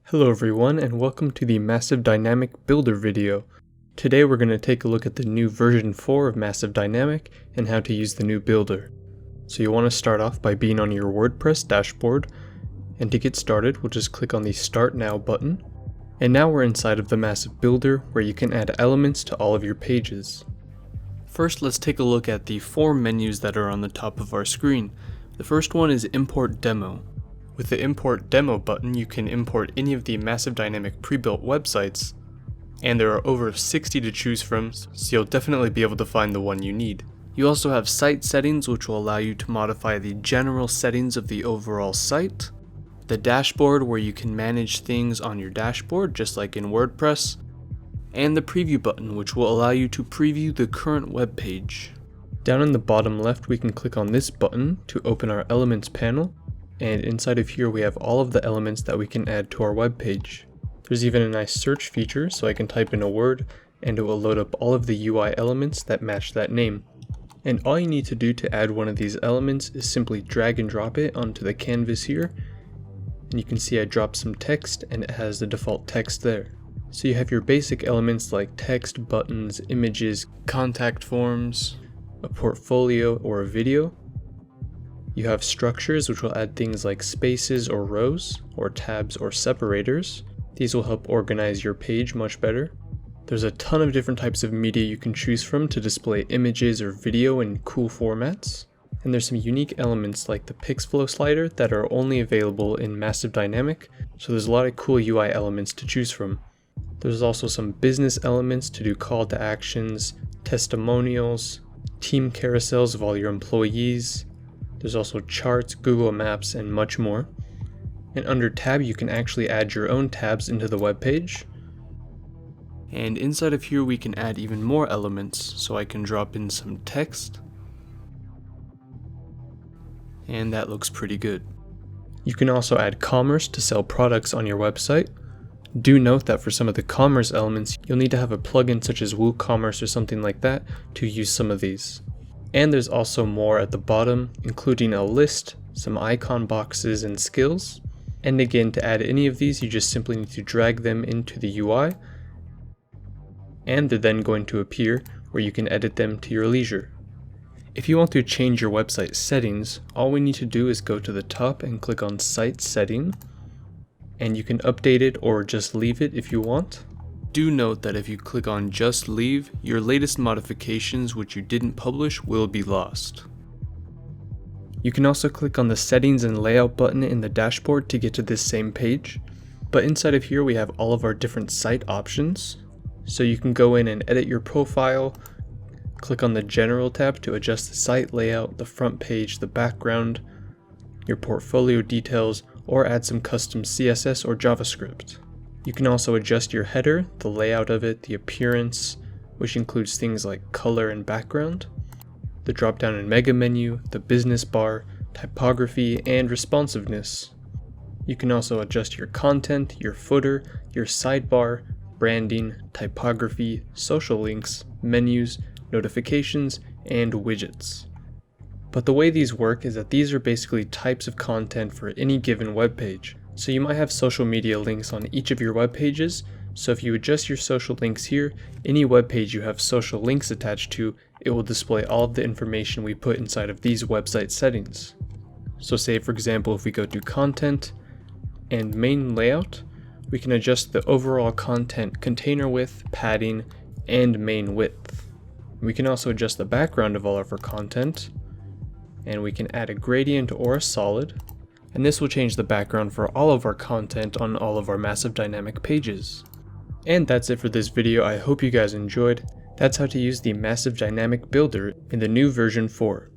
Hello everyone and welcome to the Massive Dynamic Builder video. Today we're going to take a look at the new version 4 of Massive Dynamic and how to use the new builder. So you want to start off by being on your WordPress dashboard, and to get started we'll just click on the Start Now button. And now we're inside of the Massive Builder where you can add elements to all of your pages. First let's take a look at the 4 menus that are on the top of our screen. The first one is Import Demo. With the Import Demo button, you can import any of the Massive Dynamic pre-built websites, and there are over 60 to choose from, so you'll definitely be able to find the one you need. You also have Site Settings, which will allow you to modify the general settings of the overall site, the Dashboard, where you can manage things on your dashboard, just like in WordPress, and the Preview button, which will allow you to preview the current web page. Down in the bottom left, we can click on this button to open our Elements panel. And inside of here we have all of the elements that we can add to our web page. There's even a nice search feature, so I can type in a word and it will load up all of the UI elements that match that name. And all you need to do to add one of these elements is simply drag and drop it onto the canvas here. And you can see I dropped some text and it has the default text there. So you have your basic elements like text, buttons, images, contact forms, a portfolio or a video. You have structures, which will add things like spaces or rows, or tabs or separators. These will help organize your page much better. There's a ton of different types of media you can choose from to display images or video in cool formats. And there's some unique elements like the Pixflow slider that are only available in Massive Dynamic, so there's a lot of cool UI elements to choose from. There's also some business elements to do call to actions, testimonials, team carousels of all your employees. There's also charts, Google Maps, and much more. And under tab, you can actually add your own tabs into the web page. And inside of here, we can add even more elements. So I can drop in some text. And that looks pretty good. You can also add commerce to sell products on your website. Do note that for some of the commerce elements, you'll need to have a plugin such as WooCommerce or something like that to use some of these. And there's also more at the bottom, including a list, some icon boxes, and skills. And again, to add any of these, you just simply need to drag them into the UI, and they're then going to appear where you can edit them to your leisure. If you want to change your website settings, all we need to do is go to the top and click on Site Setting, and you can update it or just leave it if you want. Do note that if you click on Just Leave, your latest modifications which you didn't publish will be lost. You can also click on the Settings and Layout button in the dashboard to get to this same page. But inside of here we have all of our different site options. So you can go in and edit your profile, click on the General tab to adjust the site layout, the front page, the background, your portfolio details, or add some custom CSS or JavaScript. You can also adjust your header, the layout of it, the appearance, which includes things like color and background, the drop-down and mega menu, the business bar, typography, and responsiveness. You can also adjust your content, your footer, your sidebar, branding, typography, social links, menus, notifications, and widgets. But the way these work is that these are basically types of content for any given web page. So you might have social media links on each of your web pages, so if you adjust your social links here, any web page you have social links attached to, it will display all of the information we put inside of these website settings. So say for example if we go to Content and Main Layout, we can adjust the overall content container width, padding, and main width. We can also adjust the background of all of our content, and we can add a gradient or a solid. And this will change the background for all of our content on all of our Massive Dynamic pages. And that's it for this video. I hope you guys enjoyed. That's how to use the Massive Dynamic Builder in the new version 4.